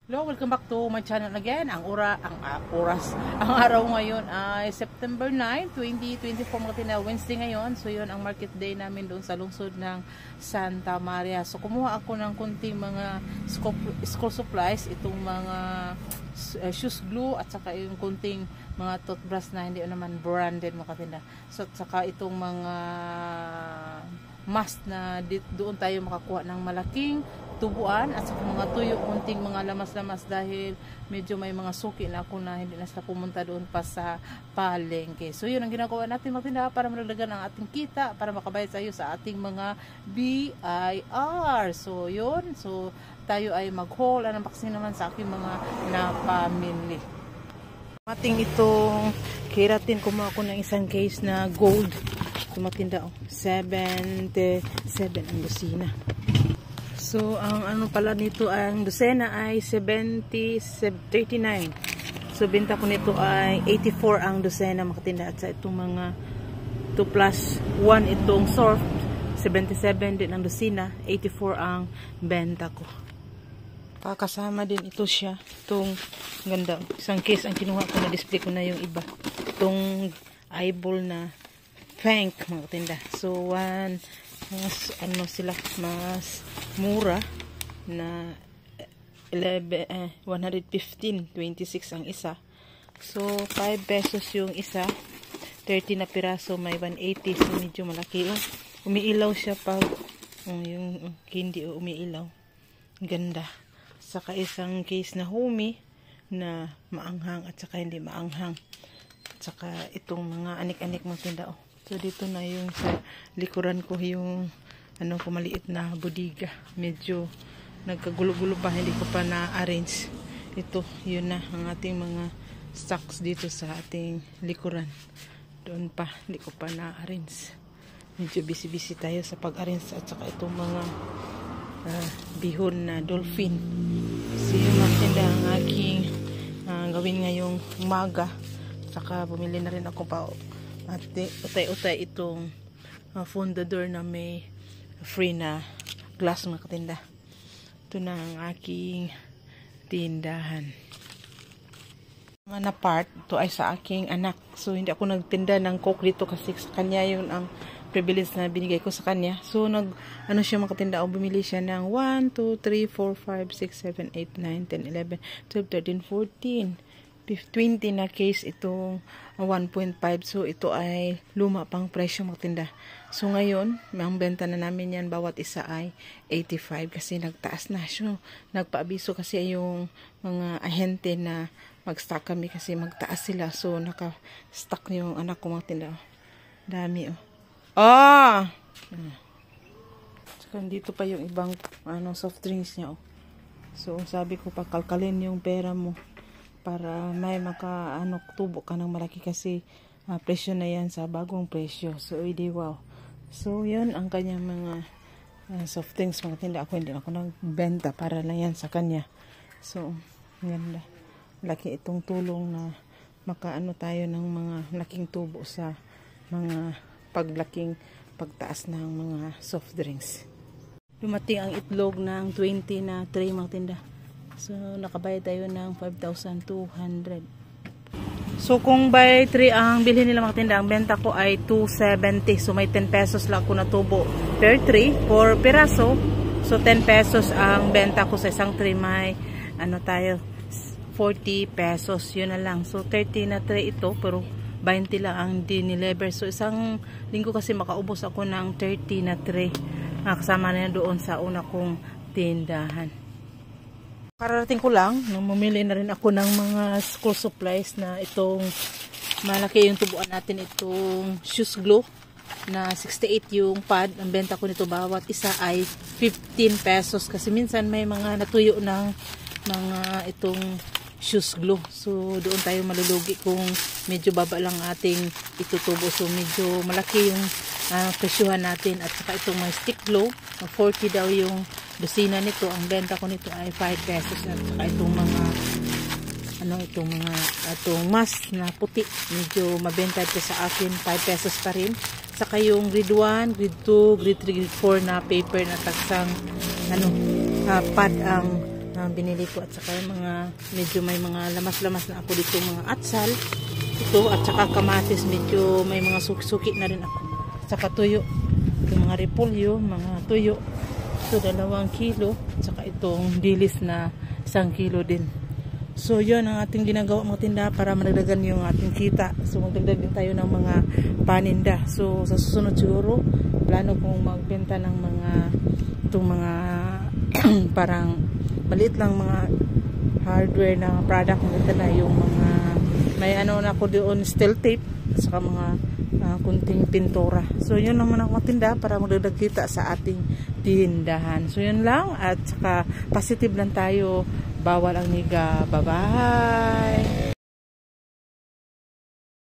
Hello, welcome back to my channel again. Ang araw ngayon ay September 9, 2024 mga tinal, Wednesday ngayon. So yun ang market day namin doon sa lungsod ng Santa Maria. So kumuha ako ng kunting mga school supplies, itong mga shoes glue at saka yung kunting mga toothbrush na hindi naman branded mga tinda. So at saka itong mga mask na doon tayo makakuha ng malaking tubuan at saka mga tuyo, kunting mga lamas-lamas dahil medyo may mga suki na ako na hindi na sila pumunta doon pa sa palengke. So yun ang ginagawa natin magtinda para malagdagan ang ating kita para makabayad tayo sa ating mga BIR. So yun, so tayo ay mag-haul ng vaccine naman sa aking mga napamili. Ating itong keratin, kumuha ko ng isang case na gold. Tumatinda 77 ang dosina. So, ang ano pala nito, ang dosena ay 39. So, binta ko nito ay 84 ang dosena makatinda. At sa itong mga 2 plus 1 itong soft, 77 din ang dosina, 84 ang benta ko. Kasama din ito siya. Itong ganda. Isang case ang kinuha ko, na-display ko na yung iba. Itong eyeball na Fank makatinda. So, mas ano sila, mas mura na 115, 26 ang isa. So 5 pesos yung isa, 30 na piraso, may 180. So medyo malaki. Umiilaw siya pag yung candy umiilaw. Ganda. Saka isang case na humi na maanghang at saka hindi maanghang. At saka itong mga anik-anik mo tinda. So dito na yung sa likuran ko yung ano ko maliit na bodega. Medyo nagkagulo-gulo pa, hindi ko pa na-arrange. Ito, yun na ang ating mga stocks dito sa ating likuran. Doon pa, hindi ko pa na-arrange. Medyo busy-busy tayo sa pag-arrange at saka itong mga bihon na dolphin. So yun natin ang aking gawin ngayong umaga. Saka bumili na rin ako pa at utay-utay itong fundador na may free na glass mga katinda. Ito na ang aking tindahan. Na part, ito ay sa aking anak. So hindi ako nagtinda ng coke dito kasi sa kanya yun ang privilege na binigay ko sa kanya. So ano siya mga katinda, o bumili siya ng 1, 2, 3, 4, 5, 6, 7, 8, 9, 10, 11, 12, 13, 14, 20 na case itong 1.5. So ito ay luma pang presyo magtinda. So ngayon, ang benta na namin yan bawat isa ay 85 kasi nagtaas na. So nagpaabiso kasi yung mga ahente na mag-stock kami kasi magtaas sila. So naka-stock yung anak ko magtinda. Dami Saka dito pa yung ibang soft drinks niya. So sabi ko pakalkalin yung pera mo para may tubo ka ng malaki kasi presyo na yan sa bagong presyo. So, hindi wow. So, yun ang kanyang mga soft drinks. Mga tinda ako, hindi ako nagbenta para lang yan sa kanya. So, ganda. Laki itong tulong na makaano tayo ng mga laking tubo sa mga pagtaas ng mga soft drinks. Dumating ang itlog ng 20 na tray mga tinda. So, nakabayad tayo ng 5,200. So, kung by 3 ang bilhin nila mga tinda, ang benta ko ay 270. So, may 10 pesos lang ako natubo per tray, 4 piraso. So, 10 pesos ang benta ko sa isang tray. May, 40 pesos. Yun na lang. So, 30 na tray ito, pero 20 lang ang diniliver. So, isang linggo kasi makaubos ako ng 30 na tray. Kasama na doon sa una kong tindahan. Kararating ko lang, mamili na rin ako ng mga school supplies na itong malaki yung tubuan natin, itong shoes glue na 68 yung pad. Ang benta ko nito bawat isa ay 15 pesos kasi minsan may mga natuyo ng mga itong shoes glue. So doon tayo malulugi kung medyo baba lang ating itutubo. So medyo malaki yung presyuhan natin. At saka itong mga stick glue, 40 daw yung dosina nito. Ang benta ko nito ay 5 pesos. At saka itong mga itong mask na puti, medyo mabenta ito sa akin, 5 pesos pa rin. Saka yung grade 1, grade 2, grade 3, grade 4 na paper na taksang pad ang binili ko, at saka mga medyo may mga lamas-lamas na ako dito, mga atsal ito, at saka kamatis, medyo may mga suki na rin ako, at saka tuyo, yung mga repolyo, mga tuyo, ito 2 kilo, at saka itong dilis na 1 kilo din. So yun ang ating ginagawa mga tinda para madagdagan yung ating kita. So magdagdag din tayo ng mga paninda. So sa susunod siguro plano kong magbenta ng mga itong mga parang maliit lang mga hardware na product. Maganda na yung mga may ano na ako doon, steel tape, at saka mga kunting pintura. So yun naman ako tinda para magdagdag kita sa ating tindahan. So yun lang, at saka positive lang tayo, bawal ang niga. Bye bye.